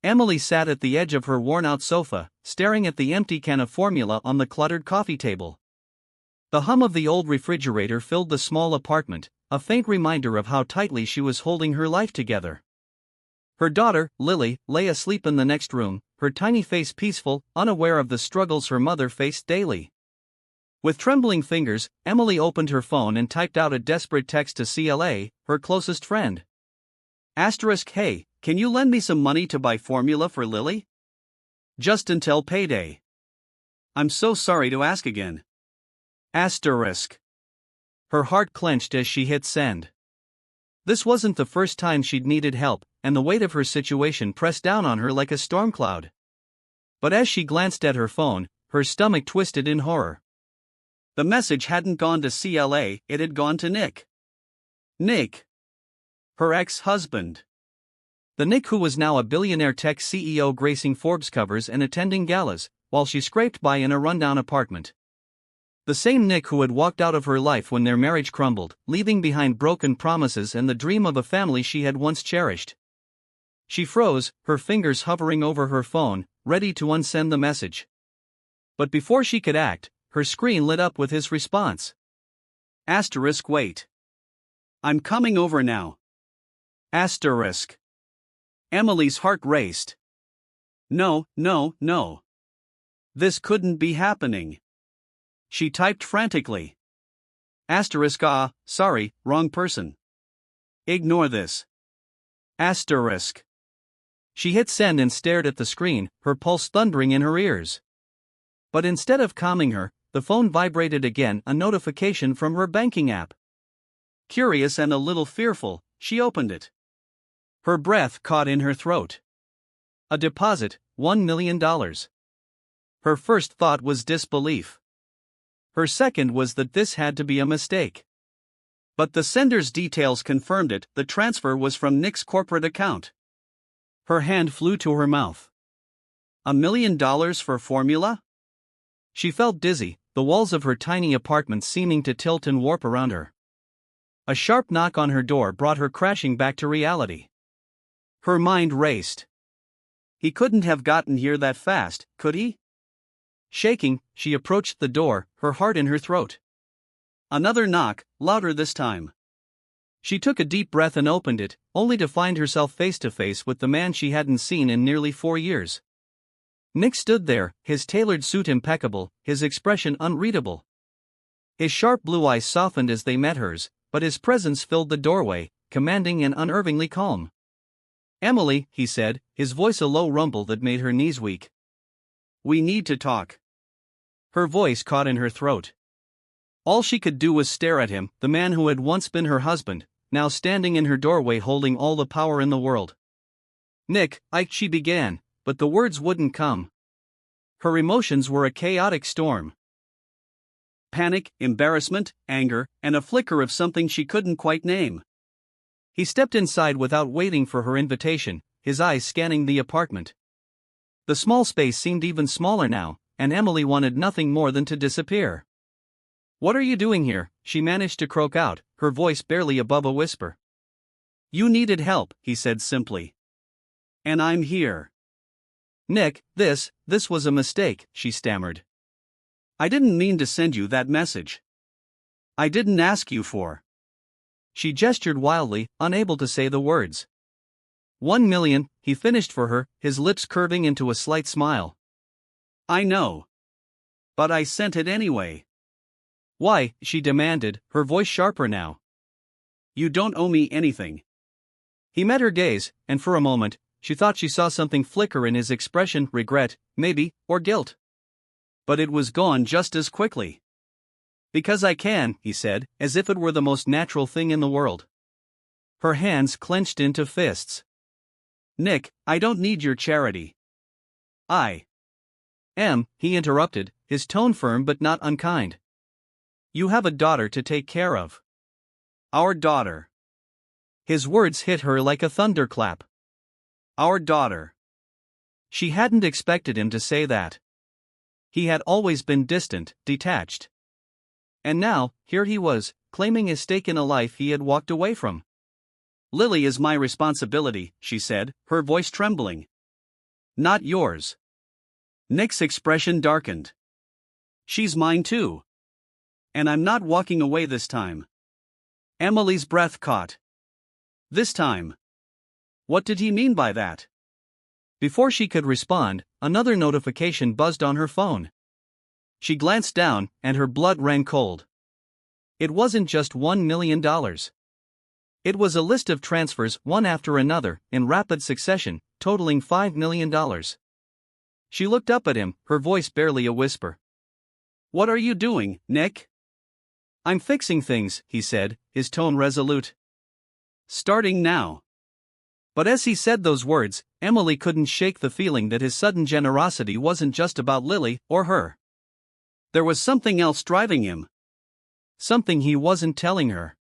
Emily sat at the edge of her worn-out sofa, staring at the empty can of formula on the cluttered coffee table. The hum of the old refrigerator filled the small apartment, a faint reminder of how tightly she was holding her life together. Her daughter, Lily, lay asleep in the next room, her tiny face peaceful, unaware of the struggles her mother faced daily. With trembling fingers, Emily opened her phone and typed out a desperate text to CLA, her closest friend. Hey, can you lend me some money to buy formula for Lily? Just until payday. I'm so sorry to ask again. Her heart clenched as she hit send. This wasn't the first time she'd needed help, and the weight of her situation pressed down on her like a storm cloud. But as she glanced at her phone, her stomach twisted in horror. The message hadn't gone to CLA, it had gone to Nick. Nick. Her ex-husband. The Nick who was now a billionaire tech CEO gracing Forbes covers and attending galas, while she scraped by in a rundown apartment. The same Nick who had walked out of her life when their marriage crumbled, leaving behind broken promises and the dream of a family she had once cherished. She froze, her fingers hovering over her phone, ready to unsend the message. But before she could act, her screen lit up with his response. Wait. I'm coming over now. Emily's heart raced. No. This couldn't be happening. She typed frantically. Sorry, wrong person. Ignore this. She hit send and stared at the screen, her pulse thundering in her ears. But instead of calming her, the phone vibrated again, a notification from her banking app. Curious and a little fearful, she opened it. Her breath caught in her throat. A deposit, $1 million. Her first thought was disbelief. Her second was that this had to be a mistake. But the sender's details confirmed it, the transfer was from Nick's corporate account. Her hand flew to her mouth. $1 million for formula? She felt dizzy, the walls of her tiny apartment seeming to tilt and warp around her. A sharp knock on her door brought her crashing back to reality. Her mind raced. He couldn't have gotten here that fast, could he? Shaking, she approached the door, her heart in her throat. Another knock, louder this time. She took a deep breath and opened it, only to find herself face to face with the man she hadn't seen in nearly 4 years. Nick stood there, his tailored suit impeccable, his expression unreadable. His sharp blue eyes softened as they met hers, but his presence filled the doorway, commanding and unnervingly calm. Emily, he said, his voice a low rumble that made her knees weak. We need to talk. Her voice caught in her throat. All she could do was stare at him, the man who had once been her husband, now standing in her doorway holding all the power in the world. Nick, she began, but the words wouldn't come. Her emotions were a chaotic storm. Panic, embarrassment, anger, and a flicker of something she couldn't quite name. He stepped inside without waiting for her invitation, his eyes scanning the apartment. The small space seemed even smaller now, and Emily wanted nothing more than to disappear. What are you doing here? She managed to croak out, her voice barely above a whisper. You needed help, he said simply. And I'm here. Nick, this was a mistake, she stammered. I didn't mean to send you that message. I didn't ask you for. She gestured wildly, unable to say the words. 1 million, he finished for her, his lips curving into a slight smile. I know. But I sent it anyway. Why? She demanded, her voice sharper now. You don't owe me anything. He met her gaze, and for a moment, she thought she saw something flicker in his expression, regret, maybe, or guilt. But it was gone just as quickly. Because I can, he said, as if it were the most natural thing in the world. Her hands clenched into fists. Nick, I don't need your charity. He interrupted, his tone firm but not unkind. You have a daughter to take care of. Our daughter. His words hit her like a thunderclap. Our daughter. She hadn't expected him to say that. He had always been distant, detached. And now, here he was, claiming his stake in a life he had walked away from. Lily is my responsibility, she said, her voice trembling. Not yours. Nick's expression darkened. She's mine too. And I'm not walking away this time. Emily's breath caught. This time. What did he mean by that? Before she could respond, another notification buzzed on her phone. She glanced down, and her blood ran cold. It wasn't just $1 million. It was a list of transfers, one after another, in rapid succession, totaling $5 million. She looked up at him, her voice barely a whisper. "What are you doing, Nick?" "I'm fixing things," he said, his tone resolute. "Starting now." But as he said those words, Emily couldn't shake the feeling that his sudden generosity wasn't just about Lily or her. There was something else driving him. Something he wasn't telling her.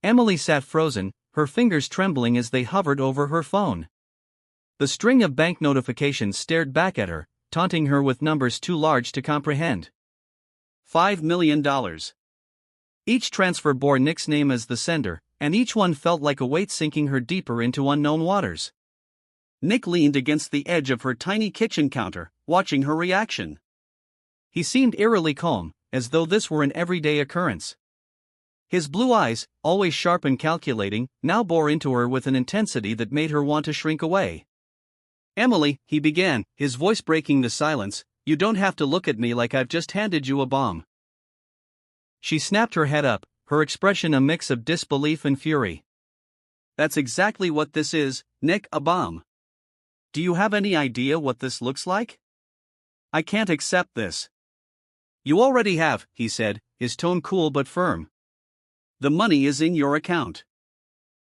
Emily sat frozen, her fingers trembling as they hovered over her phone. The string of bank notifications stared back at her, taunting her with numbers too large to comprehend. $5 million. Each transfer bore Nick's name as the sender, and each one felt like a weight sinking her deeper into unknown waters. Nick leaned against the edge of her tiny kitchen counter, watching her reaction. He seemed eerily calm, as though this were an everyday occurrence. His blue eyes, always sharp and calculating, now bore into her with an intensity that made her want to shrink away. "Emily," he began, his voice breaking the silence, "you don't have to look at me like I've just handed you a bomb." She snapped her head up, her expression a mix of disbelief and fury. "That's exactly what this is, Nick, a bomb. Do you have any idea what this looks like? I can't accept this." "You already have," he said, his tone cool but firm. "The money is in your account.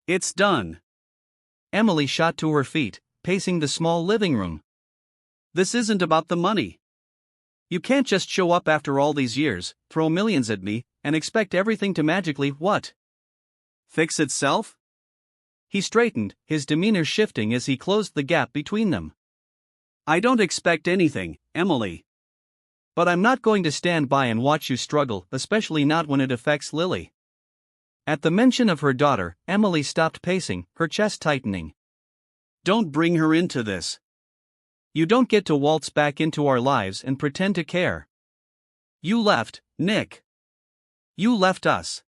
It's done." Emily shot to her feet, pacing the small living room. "This isn't about the money. You can't just show up after all these years, throw millions at me, and expect everything to magically, what? Fix itself?" He straightened, his demeanor shifting as he closed the gap between them. "I don't expect anything, Emily. But I'm not going to stand by and watch you struggle, especially not when it affects Lily." At the mention of her daughter, Emily stopped pacing, her chest tightening. "Don't bring her into this. You don't get to waltz back into our lives and pretend to care. You left, Nick. You left us."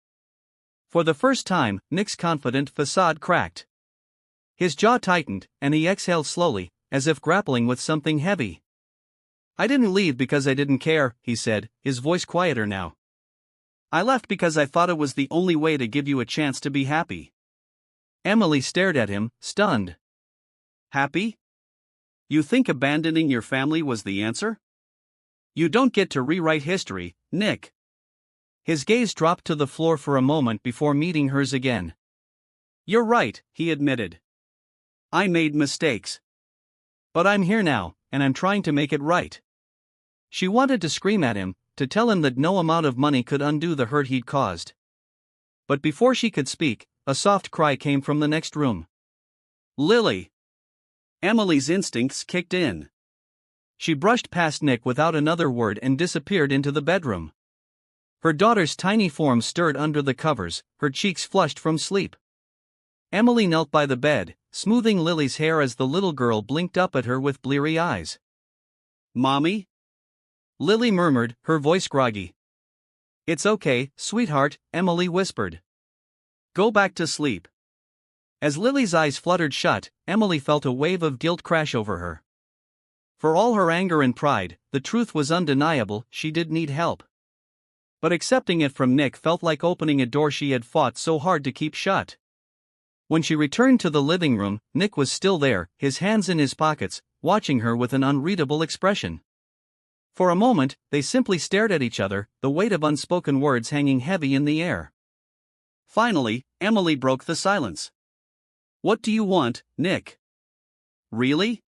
For the first time, Nick's confident facade cracked. His jaw tightened, and he exhaled slowly, as if grappling with something heavy. "I didn't leave because I didn't care," he said, his voice quieter now. "I left because I thought it was the only way to give you a chance to be happy." Emily stared at him, stunned. "Happy? You think abandoning your family was the answer? You don't get to rewrite history, Nick." His gaze dropped to the floor for a moment before meeting hers again. "You're right," he admitted. "I made mistakes. But I'm here now, and I'm trying to make it right." She wanted to scream at him, to tell him that no amount of money could undo the hurt he'd caused. But before she could speak, a soft cry came from the next room. "Lily!" Emily's instincts kicked in. She brushed past Nick without another word and disappeared into the bedroom. Her daughter's tiny form stirred under the covers, her cheeks flushed from sleep. Emily knelt by the bed, smoothing Lily's hair as the little girl blinked up at her with bleary eyes. "Mommy?" Lily murmured, her voice groggy. "It's okay, sweetheart," Emily whispered. "Go back to sleep." As Lily's eyes fluttered shut, Emily felt a wave of guilt crash over her. For all her anger and pride, the truth was undeniable, she did need help. But accepting it from Nick felt like opening a door she had fought so hard to keep shut. When she returned to the living room, Nick was still there, his hands in his pockets, watching her with an unreadable expression. For a moment, they simply stared at each other, the weight of unspoken words hanging heavy in the air. Finally, Emily broke the silence. "What do you want, Nick?" "Really?"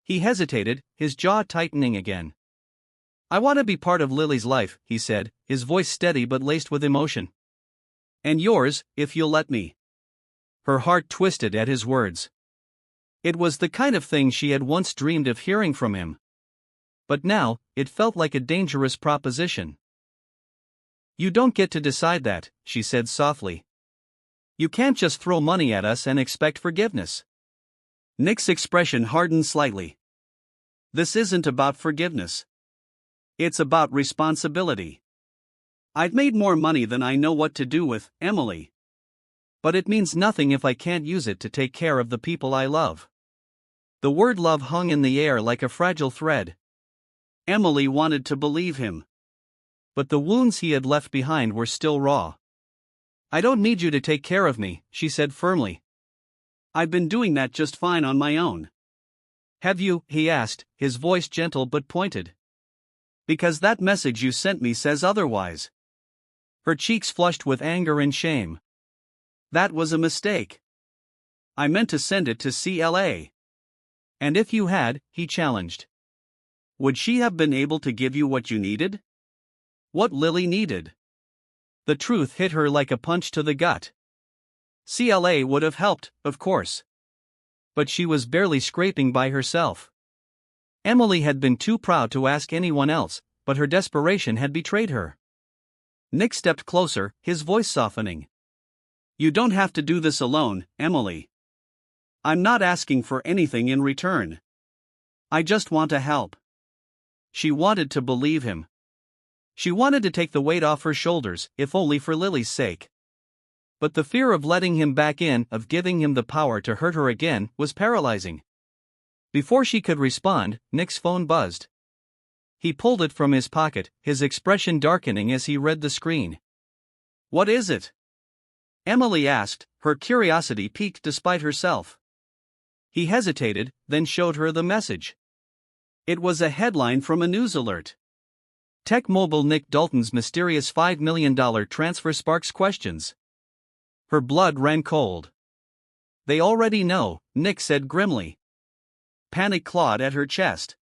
He hesitated, his jaw tightening again. "I want to be part of Lily's life," he said, his voice steady but laced with emotion. "And yours, if you'll let me." Her heart twisted at his words. It was the kind of thing she had once dreamed of hearing from him. But now, it felt like a dangerous proposition. "You don't get to decide that," she said softly. "You can't just throw money at us and expect forgiveness. Nick's expression hardened slightly. This isn't about forgiveness. It's about responsibility. I've made more money than I know what to do with, Emily. But it means nothing if I can't use it to take care of the people I love. The word love hung in the air like a fragile thread. Emily wanted to believe him. But the wounds he had left behind were still raw. I don't need you to take care of me, she said firmly. I've been doing that just fine on my own. Have you? He asked, his voice gentle but pointed. Because that message you sent me says otherwise. Her cheeks flushed with anger and shame. That was a mistake. I meant to send it to CLA. And if you had, he challenged. Would she have been able to give you what you needed? What Lily needed? The truth hit her like a punch to the gut. CLA would have helped, of course. But she was barely scraping by herself. Emily had been too proud to ask anyone else, but her desperation had betrayed her. Nick stepped closer, his voice softening. You don't have to do this alone, Emily. I'm not asking for anything in return. I just want to help. She wanted to believe him. She wanted to take the weight off her shoulders, if only for Lily's sake. But the fear of letting him back in, of giving him the power to hurt her again, was paralyzing. Before she could respond, Nick's phone buzzed. He pulled it from his pocket, his expression darkening as he read the screen. What is it? Emily asked, her curiosity piqued despite herself. He hesitated, then showed her the message. It was a headline from a news alert. Tech mogul Nick Dalton's mysterious $5 million transfer sparks questions. Her blood ran cold. They already know, Nick said grimly. Panic clawed at her chest.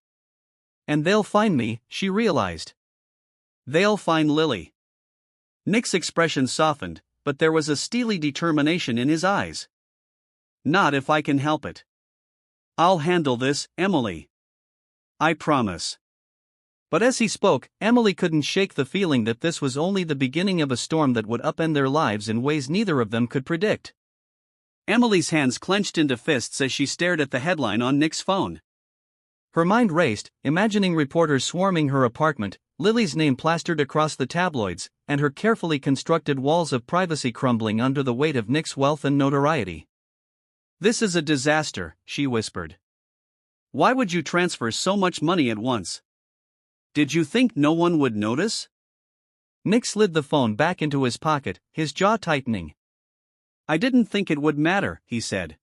And they'll find me, she realized. They'll find Lily. Nick's expression softened, but there was a steely determination in his eyes. Not if I can help it. I'll handle this, Emily. I promise. But as he spoke, Emily couldn't shake the feeling that this was only the beginning of a storm that would upend their lives in ways neither of them could predict. Emily's hands clenched into fists as she stared at the headline on Nick's phone. Her mind raced, imagining reporters swarming her apartment, Lily's name plastered across the tabloids, and her carefully constructed walls of privacy crumbling under the weight of Nick's wealth and notoriety. This is a disaster, she whispered. Why would you transfer so much money at once? Did you think no one would notice? Nick slid the phone back into his pocket, his jaw tightening. I didn't think it would matter, he said.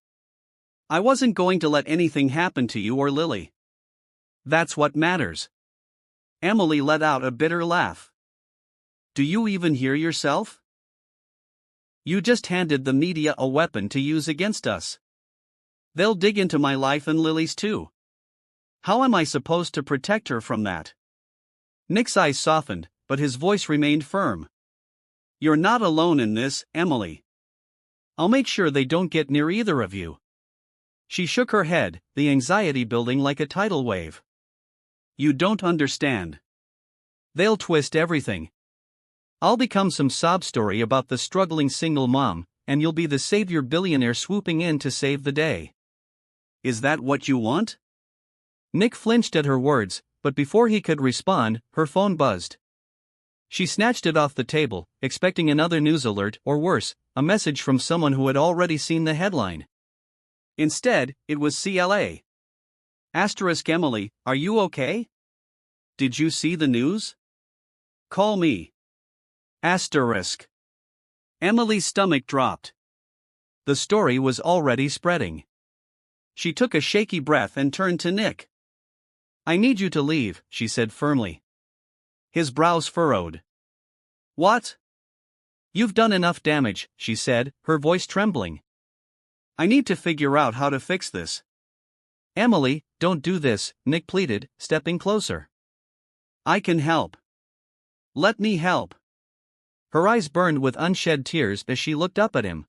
I wasn't going to let anything happen to you or Lily. That's what matters. Emily let out a bitter laugh. Do you even hear yourself? You just handed the media a weapon to use against us. They'll dig into my life and Lily's too. How am I supposed to protect her from that? Nick's eyes softened, but his voice remained firm. You're not alone in this, Emily. I'll make sure they don't get near either of you. She shook her head, the anxiety building like a tidal wave. You don't understand. They'll twist everything. I'll become some sob story about the struggling single mom, and you'll be the savior billionaire swooping in to save the day. Is that what you want? Nick flinched at her words, but before he could respond, her phone buzzed. She snatched it off the table, expecting another news alert or worse, a message from someone who had already seen the headline. Instead, it was CLA. Asterisk Emily, are you okay? Did you see the news? Call me. Asterisk. Emily's stomach dropped. The story was already spreading. She took a shaky breath and turned to Nick. I need you to leave, she said firmly. His brows furrowed. What? You've done enough damage, she said, her voice trembling. I need to figure out how to fix this. Emily, don't do this, Nick pleaded, stepping closer. I can help. Let me help. Her eyes burned with unshed tears as she looked up at him.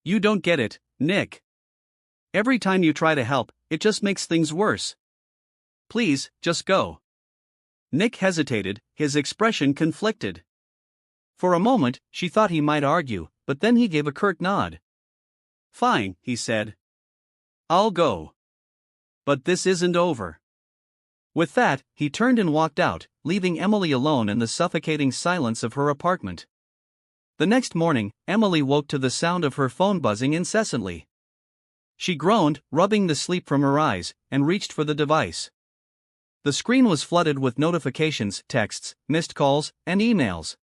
You don't get it, Nick. Every time you try to help, it just makes things worse. Please, just go. Nick hesitated, his expression conflicted. For a moment, she thought he might argue, but then he gave a curt nod. Fine, he said. I'll go. But this isn't over. With that, he turned and walked out, leaving Emily alone in the suffocating silence of her apartment. The next morning, Emily woke to the sound of her phone buzzing incessantly. She groaned, rubbing the sleep from her eyes, and reached for the device. The screen was flooded with notifications, texts, missed calls, and emails.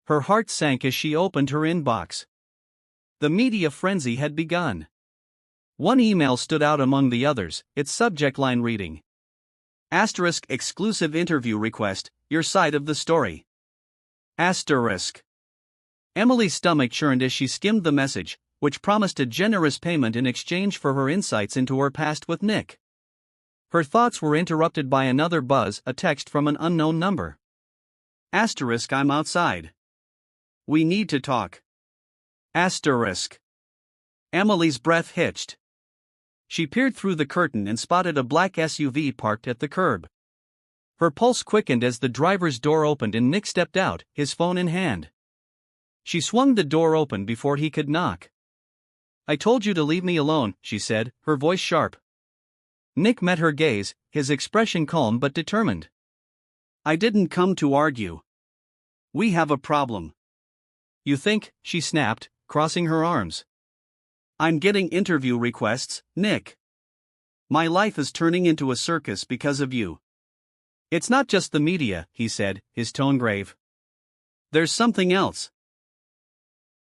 Her heart sank as she opened her inbox. The media frenzy had begun. One email stood out among the others, its subject line reading: Asterisk exclusive interview request, your side of the story. Asterisk. Emily's stomach churned as she skimmed the message, which promised a generous payment in exchange for her insights into her past with Nick. Her thoughts were interrupted by another buzz, a text from an unknown number. Asterisk, I'm outside. We need to talk. Asterisk. Emily's breath hitched. She peered through the curtain and spotted a black SUV parked at the curb. Her pulse quickened as the driver's door opened and Nick stepped out, his phone in hand. She swung the door open before he could knock. I told you to leave me alone, she said, her voice sharp. Nick met her gaze, his expression calm but determined. I didn't come to argue. We have a problem. You think, she snapped, crossing her arms. I'm getting interview requests, Nick. My life is turning into a circus because of you. It's not just the media, he said, his tone grave. There's something else.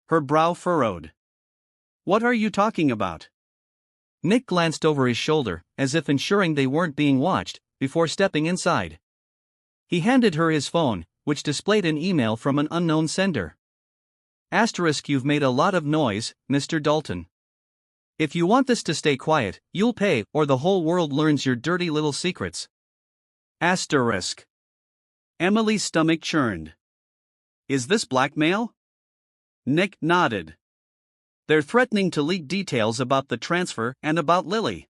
Her brow furrowed. What are you talking about? Nick glanced over his shoulder, as if ensuring they weren't being watched, before stepping inside. He handed her his phone, which displayed an email from an unknown sender. Asterisk, you've made a lot of noise, Mr. Dalton. If you want this to stay quiet, you'll pay, or the whole world learns your dirty little secrets. Asterisk. Emily's stomach churned. Is this blackmail? Nick nodded. They're threatening to leak details about the transfer and about Lily.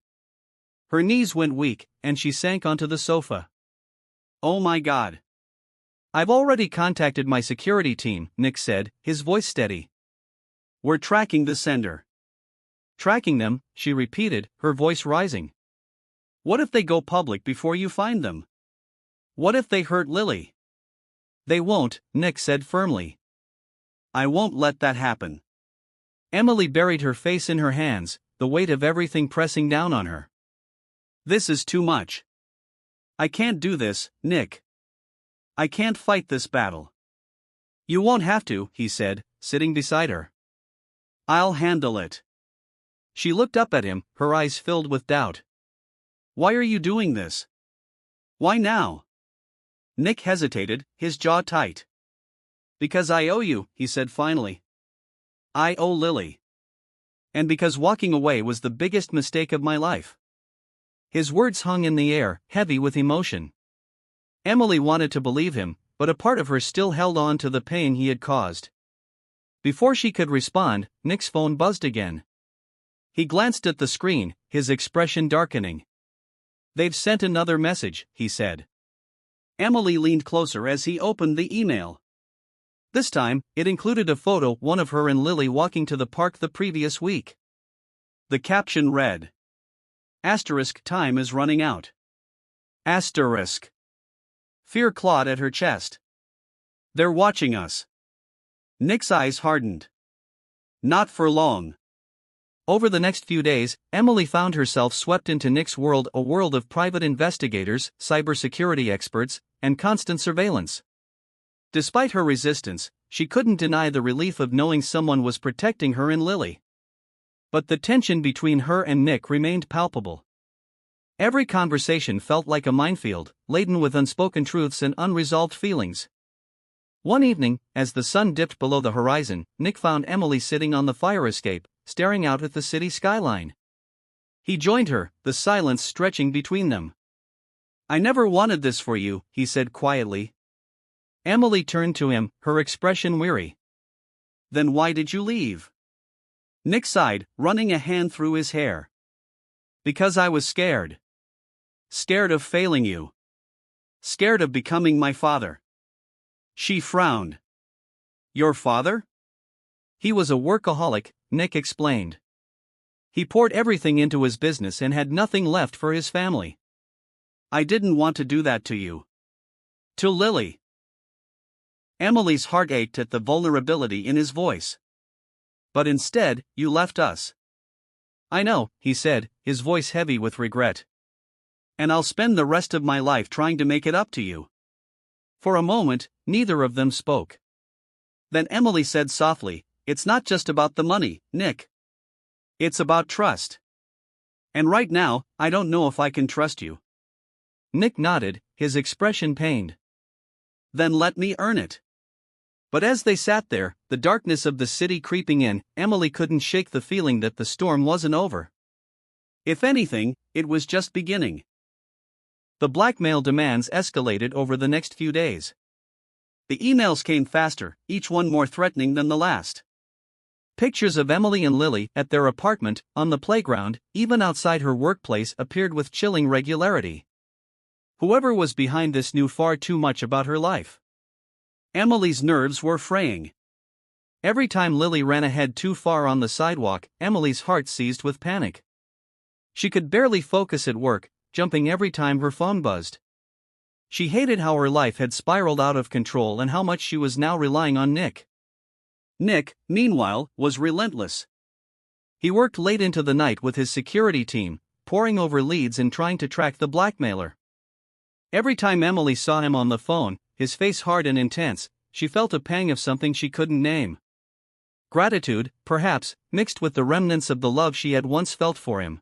Her knees went weak, and she sank onto the sofa. Oh my God. I've already contacted my security team, Nick said, his voice steady. We're tracking the sender. Tracking them, she repeated, her voice rising. What if they go public before you find them? What if they hurt Lily? They won't, Nick said firmly. I won't let that happen. Emily buried her face in her hands, the weight of everything pressing down on her. This is too much. I can't do this, Nick. I can't fight this battle. You won't have to, he said, sitting beside her. I'll handle it. She looked up at him, her eyes filled with doubt. Why are you doing this? Why now? Nick hesitated, his jaw tight. Because I owe you, he said finally. I owe Lily. And because walking away was the biggest mistake of my life. His words hung in the air, heavy with emotion. Emily wanted to believe him, but a part of her still held on to the pain he had caused. Before she could respond, Nick's phone buzzed again. He glanced at the screen, his expression darkening. They've sent another message, he said. Emily leaned closer as he opened the email. This time, it included a photo, one of her and Lily walking to the park the previous week. The caption read: Asterisk, time is running out. Asterisk. Fear clawed at her chest. They're watching us. Nick's eyes hardened. Not for long. Over the next few days, Emily found herself swept into Nick's world, a world of private investigators, cybersecurity experts, and constant surveillance. Despite her resistance, she couldn't deny the relief of knowing someone was protecting her and Lily. But the tension between her and Nick remained palpable. Every conversation felt like a minefield, laden with unspoken truths and unresolved feelings. One evening, as the sun dipped below the horizon, Nick found Emily sitting on the fire escape, staring out at the city skyline. He joined her, the silence stretching between them. I never wanted this for you, he said quietly. Emily turned to him, her expression weary. Then why did you leave? Nick sighed, running a hand through his hair. Because I was scared. Scared of failing you. Scared of becoming my father. She frowned. Your father? He was a workaholic, Nick explained. He poured everything into his business and had nothing left for his family. I didn't want to do that to you. To Lily. Emily's heart ached at the vulnerability in his voice. But instead, you left us. I know, he said, his voice heavy with regret. And I'll spend the rest of my life trying to make it up to you. For a moment, neither of them spoke. Then Emily said softly, "It's not just about the money, Nick. It's about trust. And right now, I don't know if I can trust you." Nick nodded, his expression pained. "Then let me earn it." But as they sat there, the darkness of the city creeping in, Emily couldn't shake the feeling that the storm wasn't over. If anything, it was just beginning. The blackmail demands escalated over the next few days. The emails came faster, each one more threatening than the last. Pictures of Emily and Lily at their apartment, on the playground, even outside her workplace appeared with chilling regularity. Whoever was behind this knew far too much about her life. Emily's nerves were fraying. Every time Lily ran ahead too far on the sidewalk, Emily's heart seized with panic. She could barely focus at work, jumping every time her phone buzzed. She hated how her life had spiraled out of control and how much she was now relying on Nick. Nick, meanwhile, was relentless. He worked late into the night with his security team, poring over leads and trying to track the blackmailer. Every time Emily saw him on the phone, his face hard and intense, she felt a pang of something she couldn't name. Gratitude, perhaps, mixed with the remnants of the love she had once felt for him.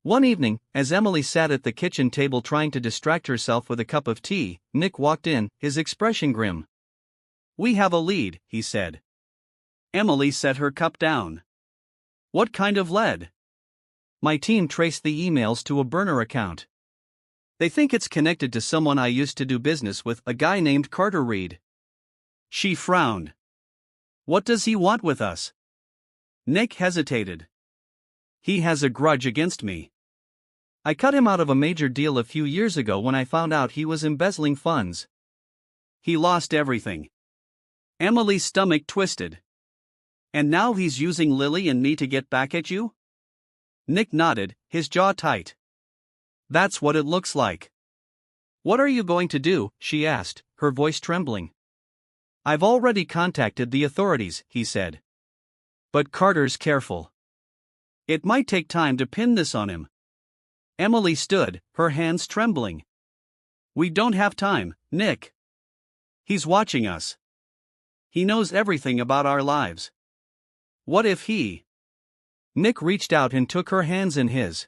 One evening, as Emily sat at the kitchen table trying to distract herself with a cup of tea, Nick walked in, his expression grim. "We have a lead," he said. Emily set her cup down. "What kind of lead?" "My team traced the emails to a burner account. They think it's connected to someone I used to do business with, a guy named Carter Reed." She frowned. "What does he want with us?" Nick hesitated. "He has a grudge against me. I cut him out of a major deal a few years ago when I found out he was embezzling funds. He lost everything." Emily's stomach twisted. "And now he's using Lily and me to get back at you?" Nick nodded, his jaw tight. "That's what it looks like." "What are you going to do?" she asked, her voice trembling. "I've already contacted the authorities," he said. "But Carter's careful. It might take time to pin this on him." Emily stood, her hands trembling. "We don't have time, Nick. He's watching us. He knows everything about our lives. What if he—" Nick reached out and took her hands in his.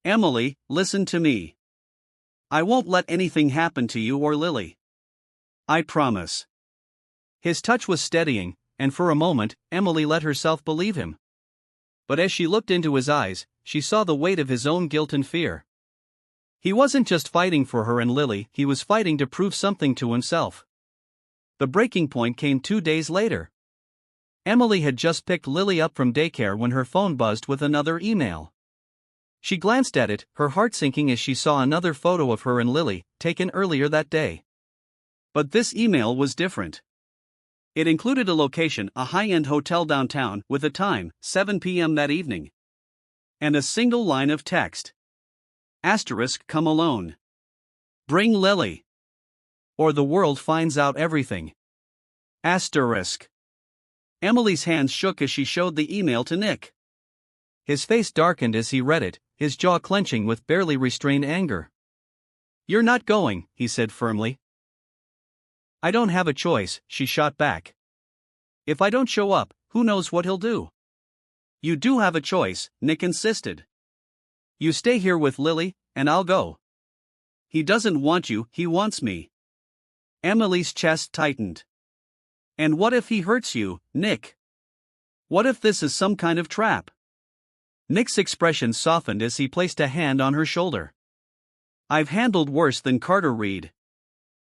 "Emily, listen to me. I won't let anything happen to you or Lily. I promise." His touch was steadying, and for a moment, Emily let herself believe him. But as she looked into his eyes, she saw the weight of his own guilt and fear. He wasn't just fighting for her and Lily, he was fighting to prove something to himself. The breaking point came 2 days later. Emily had just picked Lily up from daycare when her phone buzzed with another email. She glanced at it, her heart sinking as she saw another photo of her and Lily, taken earlier that day. But this email was different. It included a location, a high-end hotel downtown, with a time, 7 p.m. that evening. And a single line of text. *, come alone. Bring Lily. Or the world finds out everything. *. Emily's hands shook as she showed the email to Nick. His face darkened as he read it, his jaw clenching with barely restrained anger. "You're not going," he said firmly. "I don't have a choice," she shot back. "If I don't show up, who knows what he'll do?" "You do have a choice," Nick insisted. "You stay here with Lily, and I'll go." "He doesn't want you, he wants me." Emily's chest tightened. "And what if he hurts you, Nick? What if this is some kind of trap?" Nick's expression softened as he placed a hand on her shoulder. "I've handled worse than Carter Reed.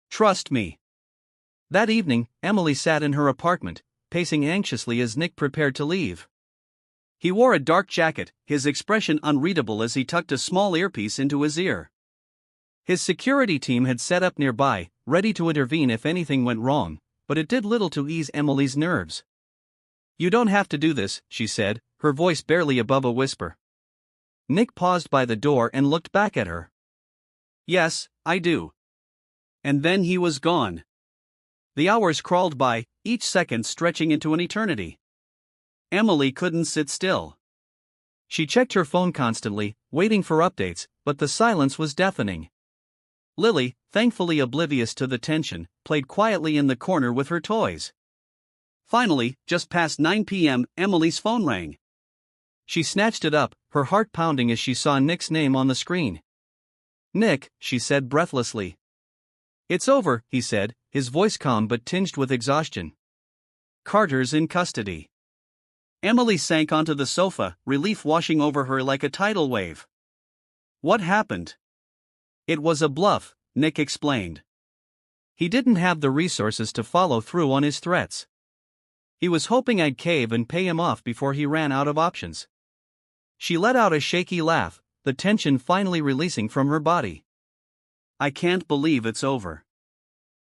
Trust me." That evening, Emily sat in her apartment, pacing anxiously as Nick prepared to leave. He wore a dark jacket, his expression unreadable as he tucked a small earpiece into his ear. His security team had set up nearby, ready to intervene if anything went wrong, but it did little to ease Emily's nerves. "You don't have to do this," she said, her voice barely above a whisper. Nick paused by the door and looked back at her. "Yes, I do." And then he was gone. The hours crawled by, each second stretching into an eternity. Emily couldn't sit still. She checked her phone constantly, waiting for updates, but the silence was deafening. Lily, thankfully oblivious to the tension, played quietly in the corner with her toys. Finally, just past 9 p.m., Emily's phone rang. She snatched it up, her heart pounding as she saw Nick's name on the screen. "Nick," she said breathlessly. "It's over," he said, his voice calm but tinged with exhaustion. "Carter's in custody." Emily sank onto the sofa, relief washing over her like a tidal wave. "What happened?" "It was a bluff," Nick explained. "He didn't have the resources to follow through on his threats. He was hoping I'd cave and pay him off before he ran out of options." She let out a shaky laugh, the tension finally releasing from her body. "I can't believe it's over."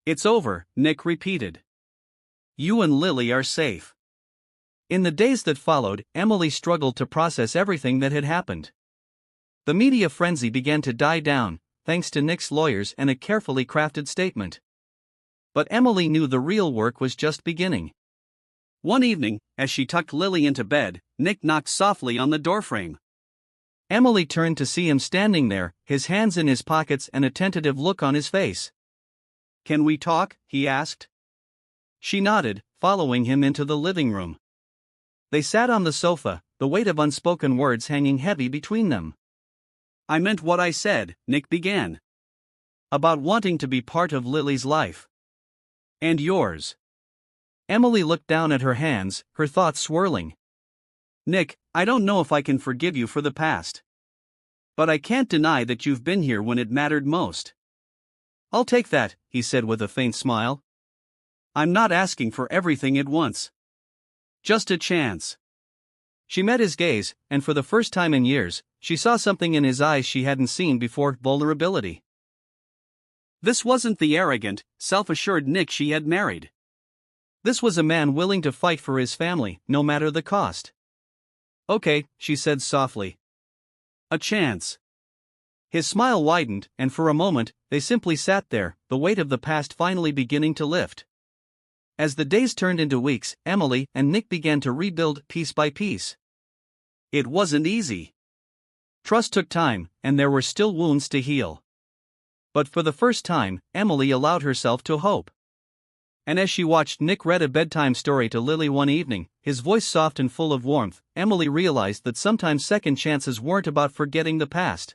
"It's over," Nick repeated. "You and Lily are safe." In the days that followed, Emily struggled to process everything that had happened. The media frenzy began to die down, thanks to Nick's lawyers and a carefully crafted statement. But Emily knew the real work was just beginning. One evening, as she tucked Lily into bed, Nick knocked softly on the doorframe. Emily turned to see him standing there, his hands in his pockets and a tentative look on his face. "Can we talk?" he asked. She nodded, following him into the living room. They sat on the sofa, the weight of unspoken words hanging heavy between them. "I meant what I said," Nick began. "About wanting to be part of Lily's life. And yours." Emily looked down at her hands, her thoughts swirling. "Nick, I don't know if I can forgive you for the past. But I can't deny that you've been here when it mattered most." "I'll take that," he said with a faint smile. "I'm not asking for everything at once. Just a chance." She met his gaze, and for the first time in years, she saw something in his eyes she hadn't seen before: vulnerability. This wasn't the arrogant, self-assured Nick she had married. This was a man willing to fight for his family, no matter the cost. "Okay," she said softly. "A chance." His smile widened, and for a moment, they simply sat there, the weight of the past finally beginning to lift. As the days turned into weeks, Emily and Nick began to rebuild piece by piece. It wasn't easy. Trust took time, and there were still wounds to heal. But for the first time, Emily allowed herself to hope. And as she watched Nick read a bedtime story to Lily one evening, his voice soft and full of warmth, Emily realized that sometimes second chances weren't about forgetting the past.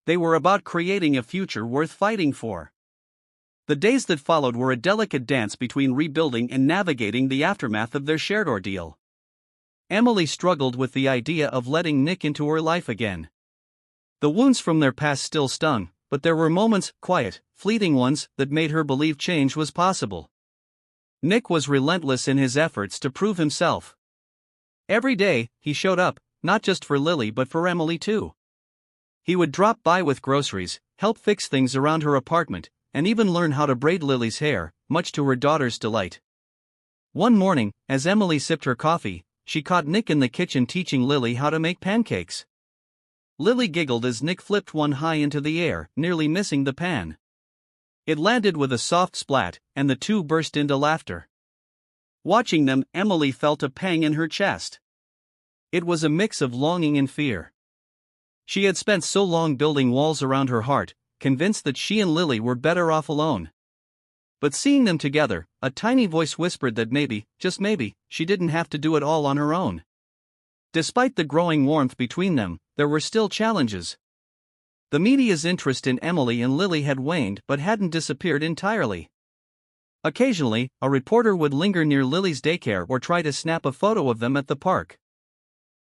They were about creating a future worth fighting for. The days that followed were a delicate dance between rebuilding and navigating the aftermath of their shared ordeal. Emily struggled with the idea of letting Nick into her life again. The wounds from their past still stung, but there were moments, quiet, fleeting ones, that made her believe change was possible. Nick was relentless in his efforts to prove himself. Every day, he showed up, not just for Lily but for Emily too. He would drop by with groceries, help fix things around her apartment, and even learn how to braid Lily's hair, much to her daughter's delight. One morning, as Emily sipped her coffee, she caught Nick in the kitchen teaching Lily how to make pancakes. Lily giggled as Nick flipped one high into the air, nearly missing the pan. It landed with a soft splat, and the two burst into laughter. Watching them, Emily felt a pang in her chest. It was a mix of longing and fear. She had spent so long building walls around her heart, convinced that she and Lily were better off alone. But seeing them together, a tiny voice whispered that maybe, just maybe, she didn't have to do it all on her own. Despite the growing warmth between them, there were still challenges. The media's interest in Emily and Lily had waned but hadn't disappeared entirely. Occasionally, a reporter would linger near Lily's daycare or try to snap a photo of them at the park.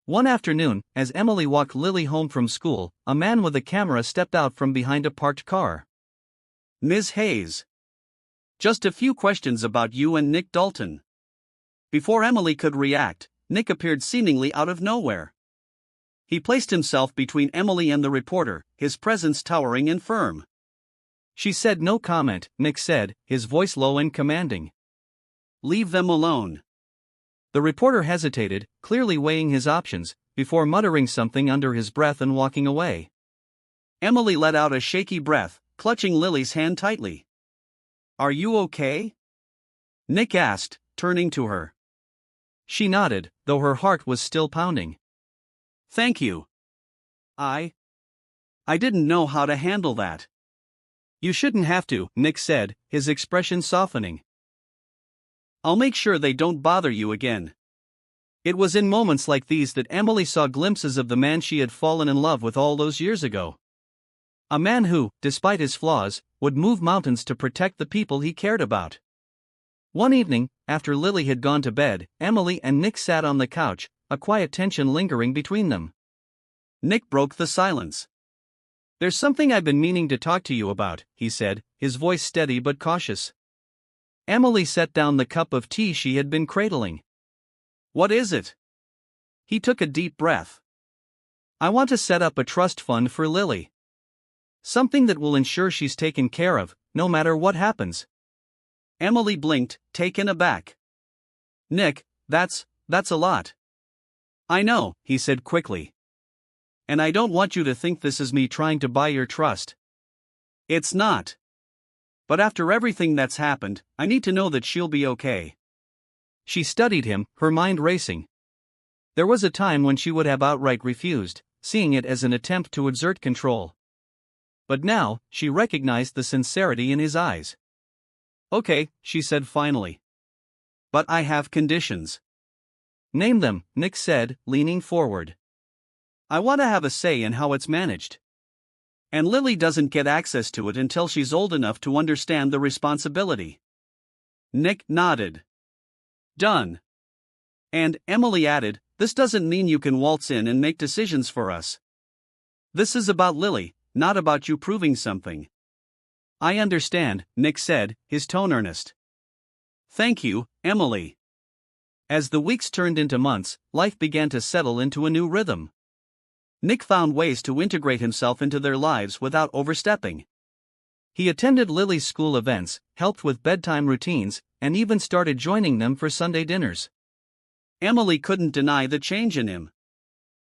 One afternoon, as Emily walked Lily home from school, a man with a camera stepped out from behind a parked car. "Ms. Hayes. Just a few questions about you and Nick Dalton." Before Emily could react, Nick appeared seemingly out of nowhere. He placed himself between Emily and the reporter, his presence towering and firm. She said no comment, Nick said, his voice low and commanding. "Leave them alone." The reporter hesitated, clearly weighing his options, before muttering something under his breath and walking away. Emily let out a shaky breath, clutching Lily's hand tightly. "Are you okay?" Nick asked, turning to her. She nodded, though her heart was still pounding. "Thank you. I didn't know how to handle that." "You shouldn't have to," Nick said, his expression softening. "I'll make sure they don't bother you again." It was in moments like these that Emily saw glimpses of the man she had fallen in love with all those years ago. A man who, despite his flaws, would move mountains to protect the people he cared about. One evening, after Lily had gone to bed, Emily and Nick sat on the couch, a quiet tension lingering between them. Nick broke the silence. "There's something I've been meaning to talk to you about," he said, his voice steady but cautious. Emily set down the cup of tea she had been cradling. "What is it?" He took a deep breath. "I want to set up a trust fund for Lily. Something that will ensure she's taken care of, no matter what happens." Emily blinked, taken aback. "Nick, that's a lot." "I know," he said quickly. "And I don't want you to think this is me trying to buy your trust. It's not. But after everything that's happened, I need to know that she'll be okay." She studied him, her mind racing. There was a time when she would have outright refused, seeing it as an attempt to exert control. But now, she recognized the sincerity in his eyes. "Okay," she said finally. "But I have conditions." "Name them," Nick said, leaning forward. "I want to have a say in how it's managed. And Lily doesn't get access to it until she's old enough to understand the responsibility." Nick nodded. "Done." And Emily added, "This doesn't mean you can waltz in and make decisions for us. This is about Lily, not about you proving something." "I understand," Nick said, his tone earnest. "Thank you, Emily." As the weeks turned into months, life began to settle into a new rhythm. Nick found ways to integrate himself into their lives without overstepping. He attended Lily's school events, helped with bedtime routines, and even started joining them for Sunday dinners. Emily couldn't deny the change in him.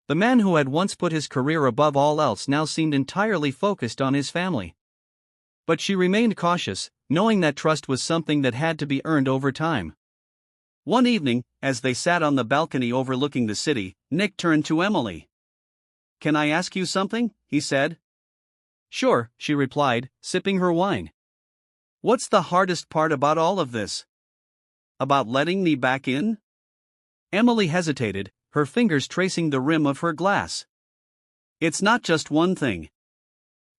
The man who had once put his career above all else now seemed entirely focused on his family. But she remained cautious, knowing that trust was something that had to be earned over time. One evening, as they sat on the balcony overlooking the city, Nick turned to Emily. "Can I ask you something?" he said. "Sure," she replied, sipping her wine. "What's the hardest part about all of this? About letting me back in?" Emily hesitated, her fingers tracing the rim of her glass. "It's not just one thing.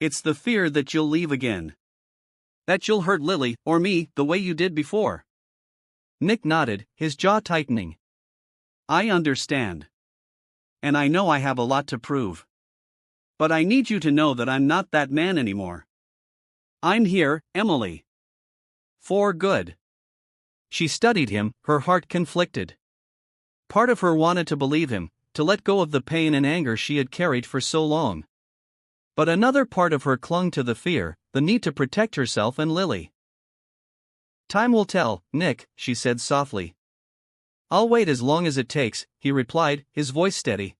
It's the fear that you'll leave again. That you'll hurt Lily, or me, the way you did before." Nick nodded, his jaw tightening. "I understand. And I know I have a lot to prove. But I need you to know that I'm not that man anymore. I'm here, Emily. For good." She studied him, her heart conflicted. Part of her wanted to believe him, to let go of the pain and anger she had carried for so long. But another part of her clung to the fear, the need to protect herself and Lily. "Time will tell, Nick," she said softly. "I'll wait as long as it takes," he replied, his voice steady.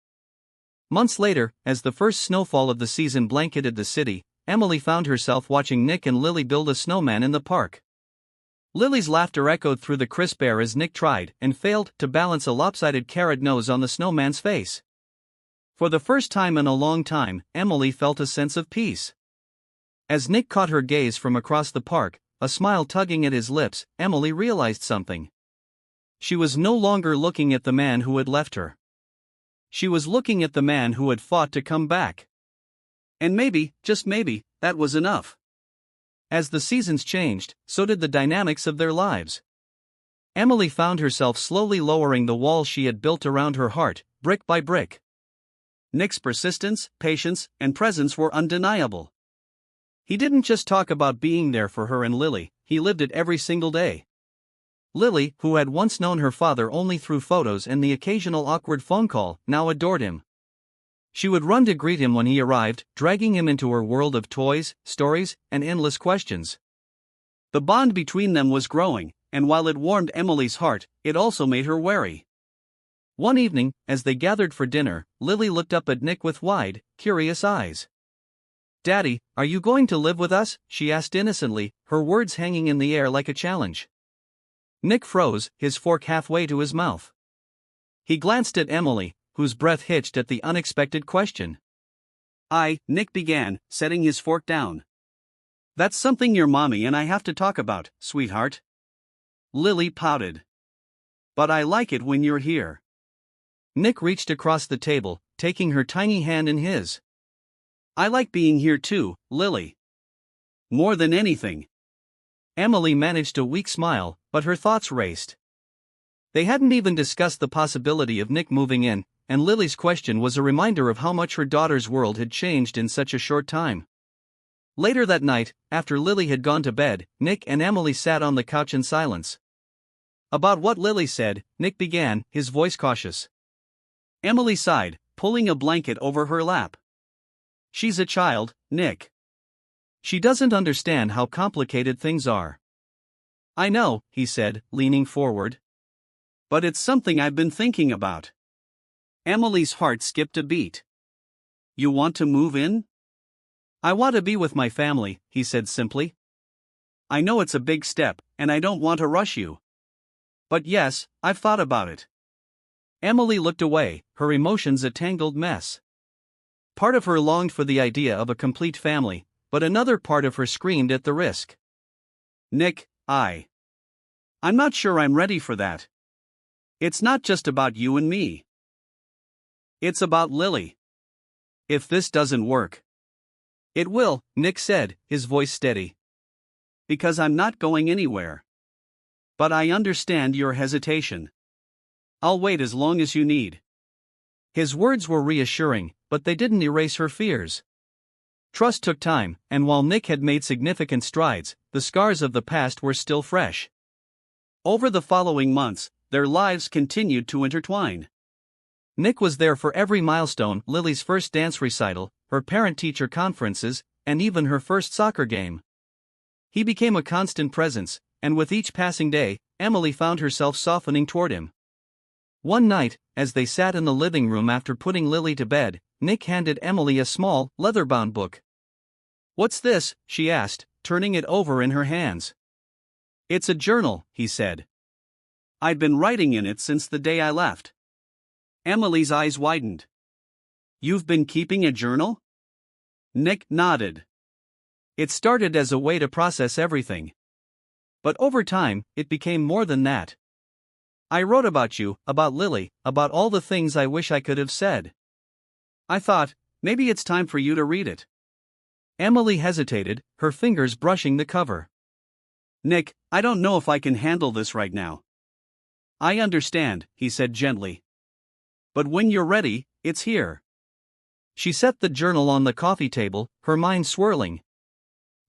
Months later, as the first snowfall of the season blanketed the city, Emily found herself watching Nick and Lily build a snowman in the park. Lily's laughter echoed through the crisp air as Nick tried and failed to balance a lopsided carrot nose on the snowman's face. For the first time in a long time, Emily felt a sense of peace. As Nick caught her gaze from across the park, a smile tugging at his lips, Emily realized something. She was no longer looking at the man who had left her. She was looking at the man who had fought to come back. And maybe, just maybe, that was enough. As the seasons changed, so did the dynamics of their lives. Emily found herself slowly lowering the walls she had built around her heart, brick by brick. Nick's persistence, patience, and presence were undeniable. He didn't just talk about being there for her and Lily, he lived it every single day. Lily, who had once known her father only through photos and the occasional awkward phone call, now adored him. She would run to greet him when he arrived, dragging him into her world of toys, stories, and endless questions. The bond between them was growing, and while it warmed Emily's heart, it also made her wary. One evening, as they gathered for dinner, Lily looked up at Nick with wide, curious eyes. "Daddy, are you going to live with us?" she asked innocently, her words hanging in the air like a challenge. Nick froze, his fork halfway to his mouth. He glanced at Emily, whose breath hitched at the unexpected question. Nick began, setting his fork down. "That's something your mommy and I have to talk about, sweetheart." Lily pouted. "But I like it when you're here." Nick reached across the table, taking her tiny hand in his. "I like being here too, Lily. More than anything." Emily managed a weak smile, but her thoughts raced. They hadn't even discussed the possibility of Nick moving in, and Lily's question was a reminder of how much her daughter's world had changed in such a short time. Later that night, after Lily had gone to bed, Nick and Emily sat on the couch in silence. About what Lily said, Nick began, his voice cautious. Emily sighed, pulling a blanket over her lap. "She's a child, Nick. She doesn't understand how complicated things are." "I know," he said, leaning forward. "But it's something I've been thinking about." Emily's heart skipped a beat. "You want to move in?" "I want to be with my family," he said simply. "I know it's a big step, and I don't want to rush you. But yes, I've thought about it." Emily looked away, her emotions a tangled mess. Part of her longed for the idea of a complete family, but another part of her screamed at the risk. "Nick, I'm not sure I'm ready for that. It's not just about you and me. It's about Lily. If this doesn't work." "It will," Nick said, his voice steady. "Because I'm not going anywhere. But I understand your hesitation. I'll wait as long as you need." His words were reassuring, but they didn't erase her fears. Trust took time, and while Nick had made significant strides, the scars of the past were still fresh. Over the following months, their lives continued to intertwine. Nick was there for every milestone: Lily's first dance recital, her parent-teacher conferences, and even her first soccer game. He became a constant presence, and with each passing day, Emily found herself softening toward him. One night, as they sat in the living room after putting Lily to bed, Nick handed Emily a small, leather-bound book. "What's this?" she asked, turning it over in her hands. "It's a journal," he said. "I'd been writing in it since the day I left." Emily's eyes widened. "You've been keeping a journal?" Nick nodded. "It started as a way to process everything. But over time, it became more than that. I wrote about you, about Lily, about all the things I wish I could have said. I thought, maybe it's time for you to read it." Emily hesitated, her fingers brushing the cover. "Nick, I don't know if I can handle this right now." "I understand," he said gently. "But when you're ready, it's here." She set the journal on the coffee table, her mind swirling.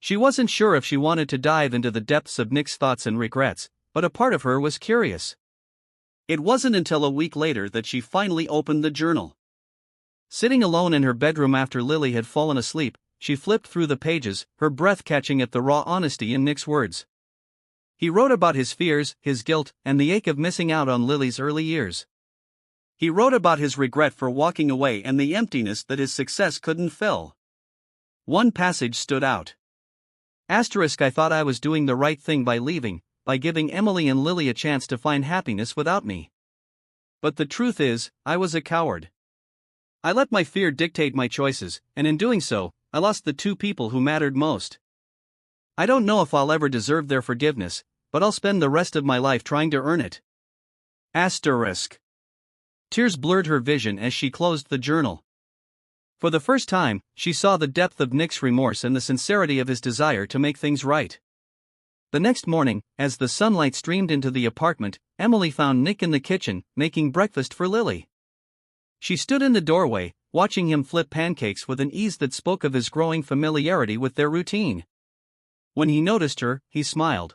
She wasn't sure if she wanted to dive into the depths of Nick's thoughts and regrets, but a part of her was curious. It wasn't until a week later that she finally opened the journal. Sitting alone in her bedroom after Lily had fallen asleep, she flipped through the pages, her breath catching at the raw honesty in Nick's words. He wrote about his fears, his guilt, and the ache of missing out on Lily's early years. He wrote about his regret for walking away and the emptiness that his success couldn't fill. One passage stood out. "I thought I was doing the right thing by leaving, by giving Emily and Lily a chance to find happiness without me. But the truth is, I was a coward. I let my fear dictate my choices, and in doing so, I lost the two people who mattered most. I don't know if I'll ever deserve their forgiveness, but I'll spend the rest of my life trying to earn it." Tears blurred her vision as she closed the journal. For the first time, she saw the depth of Nick's remorse and the sincerity of his desire to make things right. The next morning, as the sunlight streamed into the apartment, Emily found Nick in the kitchen, making breakfast for Lily. She stood in the doorway, watching him flip pancakes with an ease that spoke of his growing familiarity with their routine. When he noticed her, he smiled.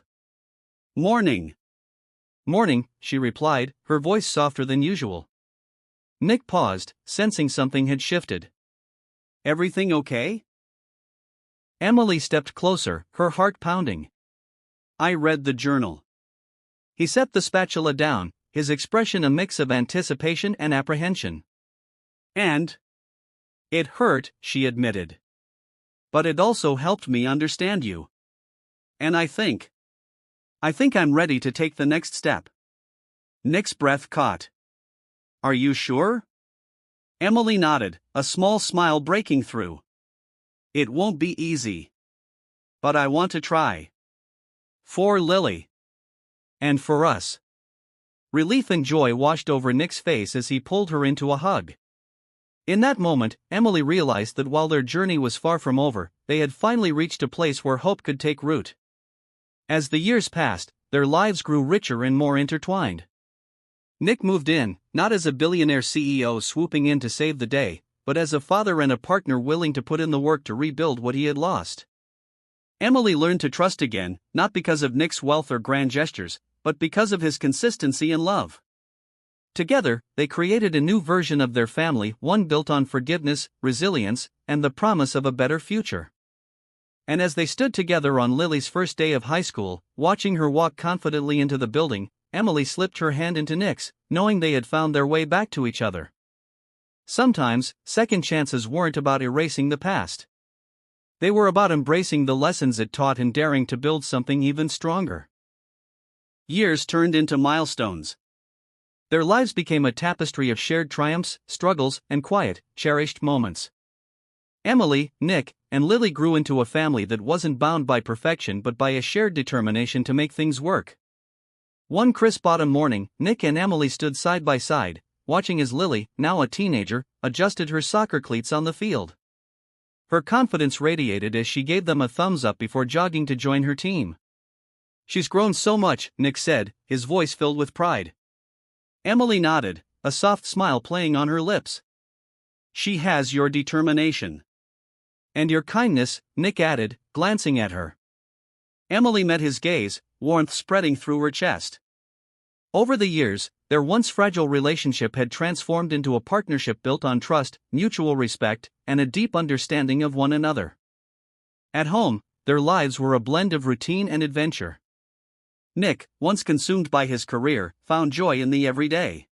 "Morning." "Morning," she replied, her voice softer than usual. Nick paused, sensing something had shifted. "Everything okay?" Emily stepped closer, her heart pounding. "I read the journal." He set the spatula down, his expression a mix of anticipation and apprehension. "And it hurt," she admitted. "But it also helped me understand you. And I think I'm ready to take the next step." Nick's breath caught. "Are you sure?" Emily nodded, a small smile breaking through. "It won't be easy. But I want to try. For Lily. And for us." Relief and joy washed over Nick's face as he pulled her into a hug. In that moment, Emily realized that while their journey was far from over, they had finally reached a place where hope could take root. As the years passed, their lives grew richer and more intertwined. Nick moved in, not as a billionaire CEO swooping in to save the day, but as a father and a partner willing to put in the work to rebuild what he had lost. Emily learned to trust again, not because of Nick's wealth or grand gestures, but because of his consistency and love. Together, they created a new version of their family, one built on forgiveness, resilience, and the promise of a better future. And as they stood together on Lily's first day of high school, watching her walk confidently into the building, Emily slipped her hand into Nick's, knowing they had found their way back to each other. Sometimes, second chances weren't about erasing the past. They were about embracing the lessons it taught and daring to build something even stronger. Years turned into milestones. Their lives became a tapestry of shared triumphs, struggles, and quiet, cherished moments. Emily, Nick, and Lily grew into a family that wasn't bound by perfection but by a shared determination to make things work. One crisp autumn morning, Nick and Emily stood side by side, watching as Lily, now a teenager, adjusted her soccer cleats on the field. Her confidence radiated as she gave them a thumbs up before jogging to join her team. "She's grown so much," Nick said, his voice filled with pride. Emily nodded, a soft smile playing on her lips. "She has your determination." "And your kindness," Nick added, glancing at her. Emily met his gaze, warmth spreading through her chest. Over the years, their once fragile relationship had transformed into a partnership built on trust, mutual respect, and a deep understanding of one another. At home, their lives were a blend of routine and adventure. Nick, once consumed by his career, found joy in the everyday.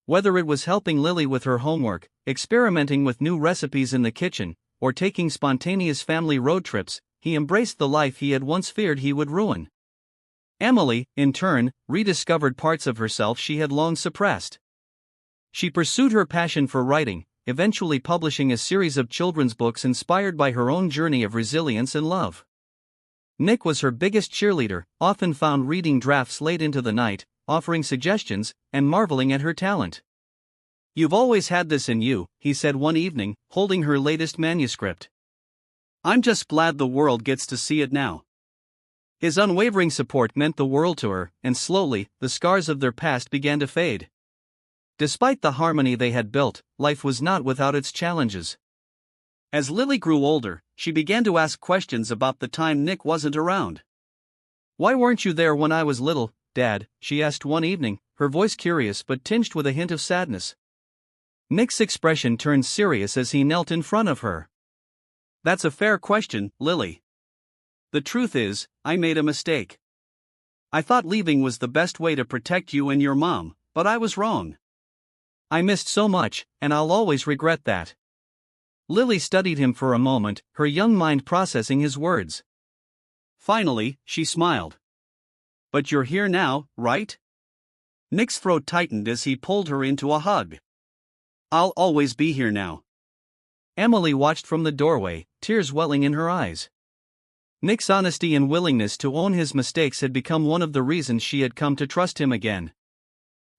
Whether it was helping Lily with her homework, experimenting with new recipes in the kitchen, or taking spontaneous family road trips, he embraced the life he had once feared he would ruin. Emily, in turn, rediscovered parts of herself she had long suppressed. She pursued her passion for writing, eventually publishing a series of children's books inspired by her own journey of resilience and love. Nick was her biggest cheerleader, often found reading drafts late into the night, offering suggestions, and marveling at her talent. "You've always had this in you," he said one evening, holding her latest manuscript. "I'm just glad the world gets to see it now." His unwavering support meant the world to her, and slowly, the scars of their past began to fade. Despite the harmony they had built, life was not without its challenges. As Lily grew older, she began to ask questions about the time Nick wasn't around. "Why weren't you there when I was little, Dad?" she asked one evening, her voice curious but tinged with a hint of sadness. Nick's expression turned serious as he knelt in front of her. "That's a fair question, Lily. The truth is, I made a mistake. I thought leaving was the best way to protect you and your mom, but I was wrong. I missed so much, and I'll always regret that." Lily studied him for a moment, her young mind processing his words. Finally, she smiled. "But you're here now, right?" Nick's throat tightened as he pulled her into a hug. "I'll always be here now." Emily watched from the doorway, tears welling in her eyes. Nick's honesty and willingness to own his mistakes had become one of the reasons she had come to trust him again.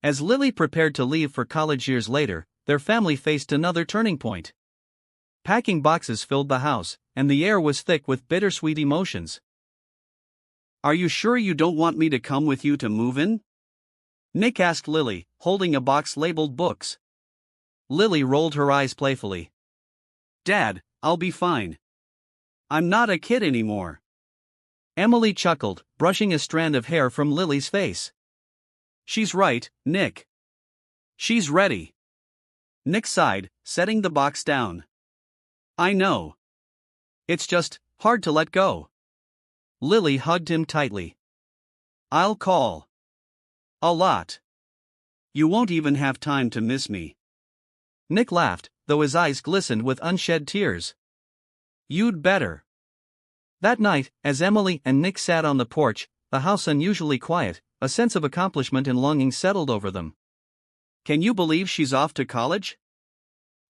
As Lily prepared to leave for college years later, their family faced another turning point. Packing boxes filled the house, and the air was thick with bittersweet emotions. "Are you sure you don't want me to come with you to move in?" Nick asked Lily, holding a box labeled books. Lily rolled her eyes playfully. "Dad, I'll be fine. I'm not a kid anymore." Emily chuckled, brushing a strand of hair from Lily's face. "She's right, Nick. She's ready." Nick sighed, setting the box down. "I know. It's just hard to let go." Lily hugged him tightly. "I'll call. A lot. You won't even have time to miss me. Nick laughed, though his eyes glistened with unshed tears. You'd better. That night, as Emily and Nick sat on the porch, the house unusually quiet, a sense of accomplishment and longing settled over them. Can you believe she's off to college?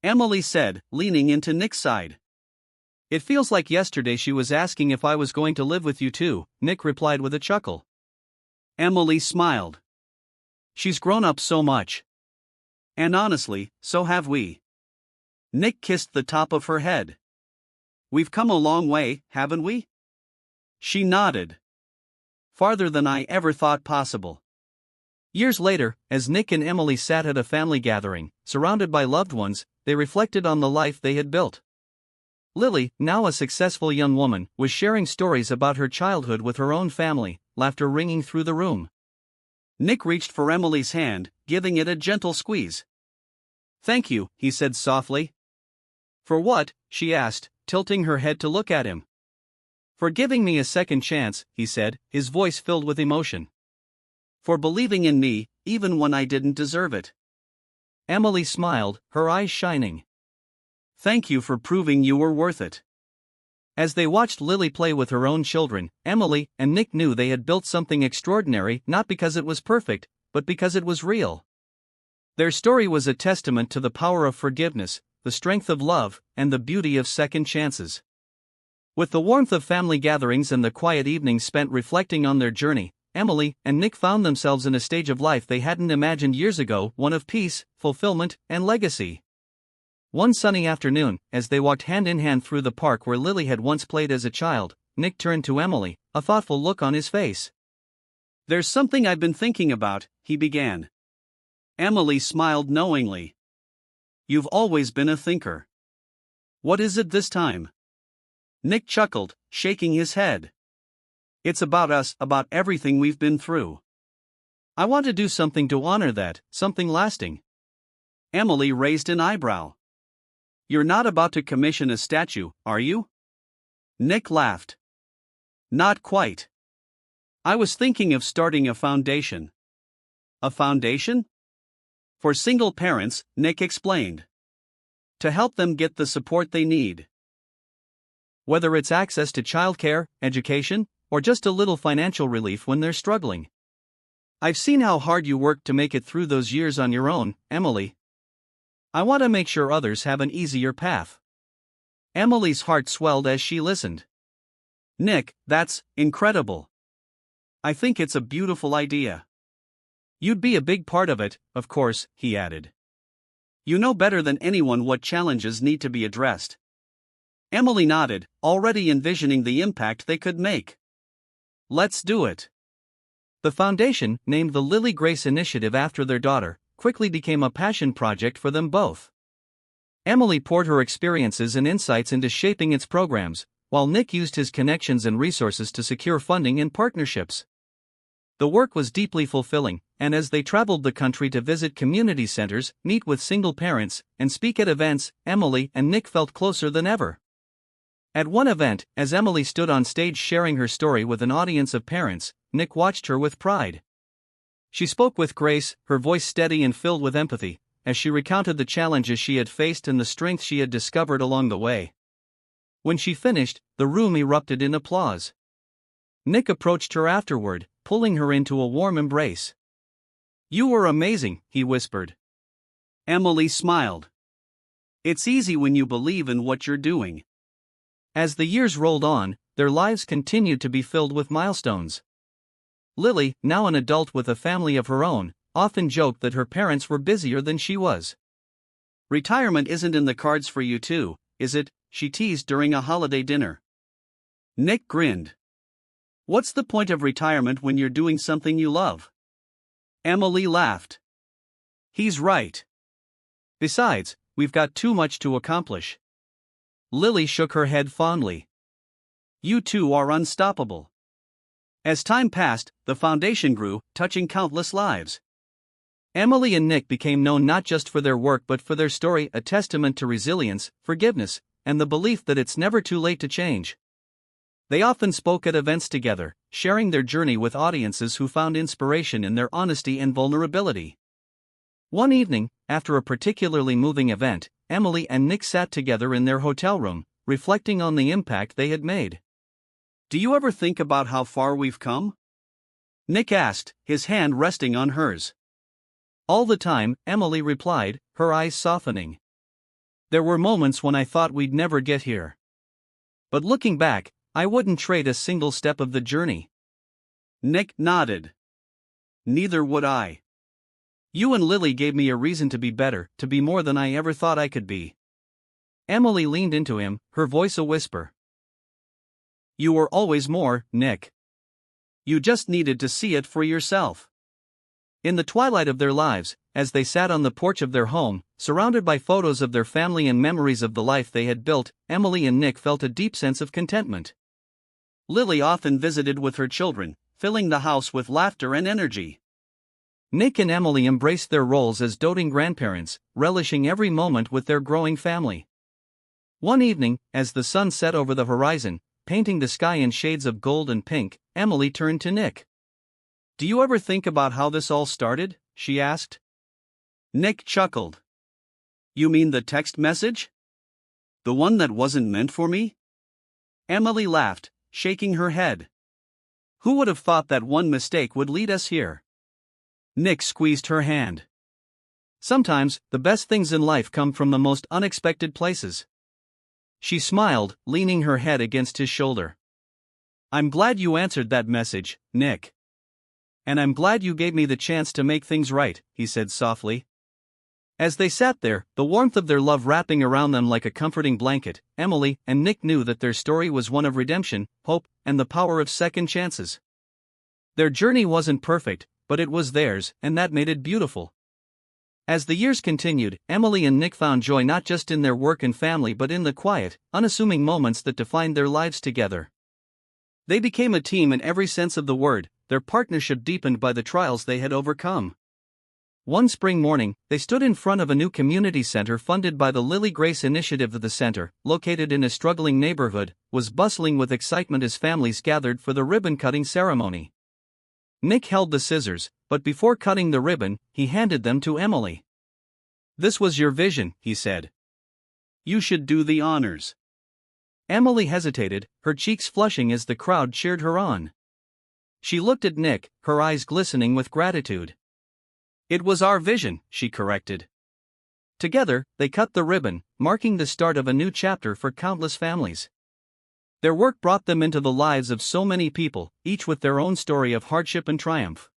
Emily said, leaning into Nick's side. It feels like yesterday she was asking if I was going to live with you too, Nick replied with a chuckle. Emily smiled. She's grown up so much. And honestly, so have we. Nick kissed the top of her head. We've come a long way, haven't we? She nodded. Farther than I ever thought possible. Years later, as Nick and Emily sat at a family gathering, surrounded by loved ones, they reflected on the life they had built. Lily, now a successful young woman, was sharing stories about her childhood with her own family, laughter ringing through the room. Nick reached for Emily's hand, giving it a gentle squeeze. Thank you, he said softly. For what? She asked, tilting her head to look at him. For giving me a second chance, he said, his voice filled with emotion. For believing in me, even when I didn't deserve it. Emily smiled, her eyes shining. Thank you for proving you were worth it. As they watched Lily play with her own children, Emily and Nick knew they had built something extraordinary, not because it was perfect, but because it was real. Their story was a testament to the power of forgiveness, the strength of love, and the beauty of second chances. With the warmth of family gatherings and the quiet evenings spent reflecting on their journey, Emily and Nick found themselves in a stage of life they hadn't imagined years ago, one of peace, fulfillment, and legacy. One sunny afternoon, as they walked hand in hand through the park where Lily had once played as a child, Nick turned to Emily, a thoughtful look on his face. There's something I've been thinking about, he began. Emily smiled knowingly. You've always been a thinker. What is it this time? Nick chuckled, shaking his head. It's about us, about everything we've been through. I want to do something to honor that, something lasting. Emily raised an eyebrow. You're not about to commission a statue, are you? Nick laughed. Not quite. I was thinking of starting a foundation. A foundation? For single parents, Nick explained. To help them get the support they need. Whether it's access to childcare, education, or just a little financial relief when they're struggling. I've seen how hard you worked to make it through those years on your own, Emily. I want to make sure others have an easier path. Emily's heart swelled as she listened. Nick, that's incredible. I think it's a beautiful idea. You'd be a big part of it, of course, he added. You know better than anyone what challenges need to be addressed. Emily nodded, already envisioning the impact they could make. Let's do it. The foundation, named the Lily Grace Initiative after their daughter, quickly became a passion project for them both. Emily poured her experiences and insights into shaping its programs, while Nick used his connections and resources to secure funding and partnerships. The work was deeply fulfilling, and as they traveled the country to visit community centers, meet with single parents, and speak at events, Emily and Nick felt closer than ever. At one event, as Emily stood on stage sharing her story with an audience of parents, Nick watched her with pride. She spoke with grace, her voice steady and filled with empathy, as she recounted the challenges she had faced and the strength she had discovered along the way. When she finished, the room erupted in applause. Nick approached her afterward, pulling her into a warm embrace. You were amazing, he whispered. Emily smiled. It's easy when you believe in what you're doing. As the years rolled on, their lives continued to be filled with milestones. Lily, now an adult with a family of her own, often joked that her parents were busier than she was. Retirement isn't in the cards for you too, is it? She teased during a holiday dinner. Nick grinned. What's the point of retirement when you're doing something you love? Emily laughed. He's right. Besides, we've got too much to accomplish. Lily shook her head fondly. You two are unstoppable. As time passed, the foundation grew, touching countless lives. Emily and Nick became known not just for their work but for their story, a testament to resilience, forgiveness, and the belief that it's never too late to change. They often spoke at events together, sharing their journey with audiences who found inspiration in their honesty and vulnerability. One evening, after a particularly moving event, Emily and Nick sat together in their hotel room, reflecting on the impact they had made. Do you ever think about how far we've come? Nick asked, his hand resting on hers. All the time, Emily replied, her eyes softening. There were moments when I thought we'd never get here. But looking back, I wouldn't trade a single step of the journey. Nick nodded. Neither would I. You and Lily gave me a reason to be better, to be more than I ever thought I could be. Emily leaned into him, her voice a whisper. You were always more, Nick. You just needed to see it for yourself. In the twilight of their lives, as they sat on the porch of their home, surrounded by photos of their family and memories of the life they had built, Emily and Nick felt a deep sense of contentment. Lily often visited with her children, filling the house with laughter and energy. Nick and Emily embraced their roles as doting grandparents, relishing every moment with their growing family. One evening, as the sun set over the horizon, painting the sky in shades of gold and pink, Emily turned to Nick. Do you ever think about how this all started? She asked. Nick chuckled. You mean the text message? The one that wasn't meant for me? Emily laughed, shaking her head. Who would have thought that one mistake would lead us here? Nick squeezed her hand. Sometimes, the best things in life come from the most unexpected places. She smiled, leaning her head against his shoulder. I'm glad you answered that message, Nick. And I'm glad you gave me the chance to make things right, he said softly. As they sat there, the warmth of their love wrapping around them like a comforting blanket, Emily and Nick knew that their story was one of redemption, hope, and the power of second chances. Their journey wasn't perfect, but it was theirs, and that made it beautiful. As the years continued, Emily and Nick found joy not just in their work and family but in the quiet, unassuming moments that defined their lives together. They became a team in every sense of the word, their partnership deepened by the trials they had overcome. One spring morning, they stood in front of a new community center funded by the Lily Grace Initiative. The center, located in a struggling neighborhood, was bustling with excitement as families gathered for the ribbon-cutting ceremony. Nick held the scissors, but before cutting the ribbon, he handed them to Emily. This was your vision, he said. You should do the honors. Emily hesitated, her cheeks flushing as the crowd cheered her on. She looked at Nick, her eyes glistening with gratitude. It was our vision, she corrected. Together, they cut the ribbon, marking the start of a new chapter for countless families. Their work brought them into the lives of so many people, each with their own story of hardship and triumph.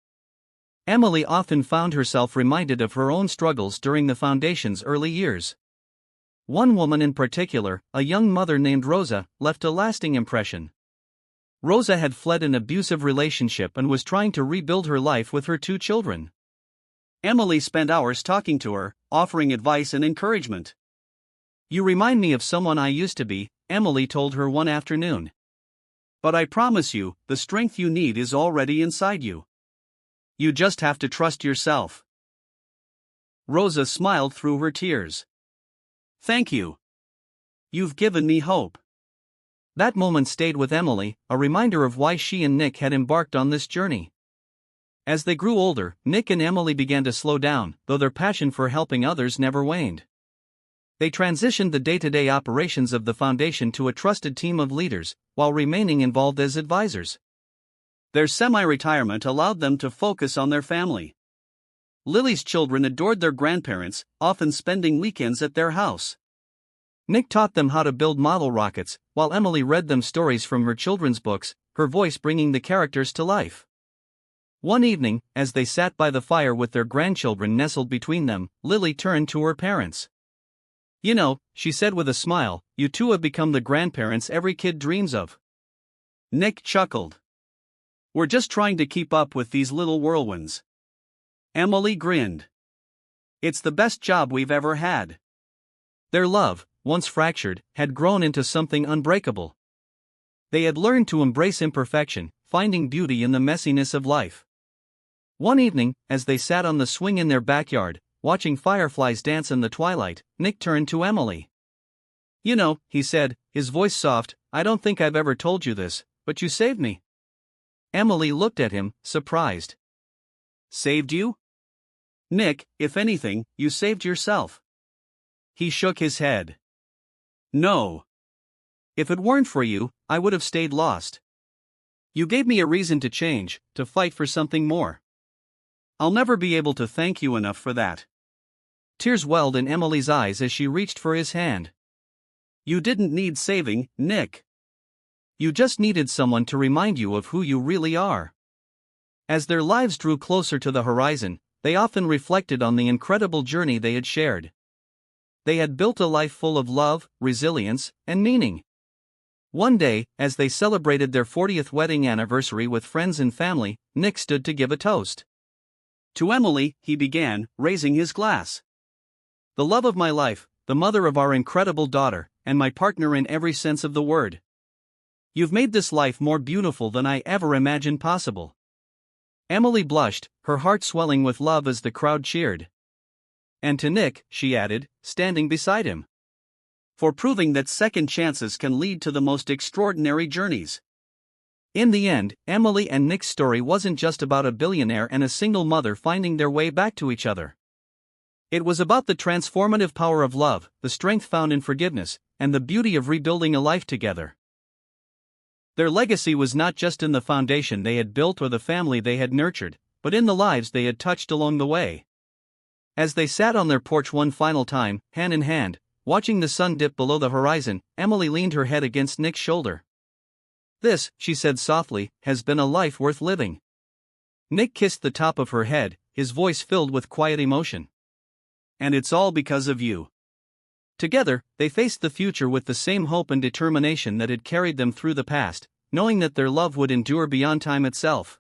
Emily often found herself reminded of her own struggles during the foundation's early years. One woman in particular, a young mother named Rosa, left a lasting impression. Rosa had fled an abusive relationship and was trying to rebuild her life with her 2 children. Emily spent hours talking to her, offering advice and encouragement. You remind me of someone I used to be, Emily told her one afternoon. But I promise you, the strength you need is already inside you. You just have to trust yourself. Rosa smiled through her tears. Thank you. You've given me hope. That moment stayed with Emily, a reminder of why she and Nick had embarked on this journey. As they grew older, Nick and Emily began to slow down, though their passion for helping others never waned. They transitioned the day-to-day operations of the foundation to a trusted team of leaders, while remaining involved as advisors. Their semi-retirement allowed them to focus on their family. Lily's children adored their grandparents, often spending weekends at their house. Nick taught them how to build model rockets, while Emily read them stories from her children's books, her voice bringing the characters to life. One evening, as they sat by the fire with their grandchildren nestled between them, Lily turned to her parents. You know, she said with a smile, you two have become the grandparents every kid dreams of. Nick chuckled. We're just trying to keep up with these little whirlwinds. Emily grinned. It's the best job we've ever had. Their love, once fractured, had grown into something unbreakable. They had learned to embrace imperfection, finding beauty in the messiness of life. One evening, as they sat on the swing in their backyard, watching fireflies dance in the twilight, Nick turned to Emily. You know, he said, his voice soft, I don't think I've ever told you this, but you saved me. Emily looked at him, surprised. Saved you? Nick, if anything, you saved yourself. He shook his head. No. If it weren't for you, I would have stayed lost. You gave me a reason to change, to fight for something more. I'll never be able to thank you enough for that. Tears welled in Emily's eyes as she reached for his hand. You didn't need saving, Nick. You just needed someone to remind you of who you really are. As their lives drew closer to the horizon, they often reflected on the incredible journey they had shared. They had built a life full of love, resilience, and meaning. One day, as they celebrated their 40th wedding anniversary with friends and family, Nick stood to give a toast. To Emily, he began, raising his glass. The love of my life, the mother of our incredible daughter, and my partner in every sense of the word. You've made this life more beautiful than I ever imagined possible. Emily blushed, her heart swelling with love as the crowd cheered. And to Nick, she added, standing beside him. For proving that second chances can lead to the most extraordinary journeys. In the end, Emily and Nick's story wasn't just about a billionaire and a single mother finding their way back to each other. It was about the transformative power of love, the strength found in forgiveness, and the beauty of rebuilding a life together. Their legacy was not just in the foundation they had built or the family they had nurtured, but in the lives they had touched along the way. As they sat on their porch one final time, hand in hand, watching the sun dip below the horizon, Emily leaned her head against Nick's shoulder. This, she said softly, has been a life worth living. Nick kissed the top of her head, his voice filled with quiet emotion. And it's all because of you. Together, they faced the future with the same hope and determination that had carried them through the past, knowing that their love would endure beyond time itself.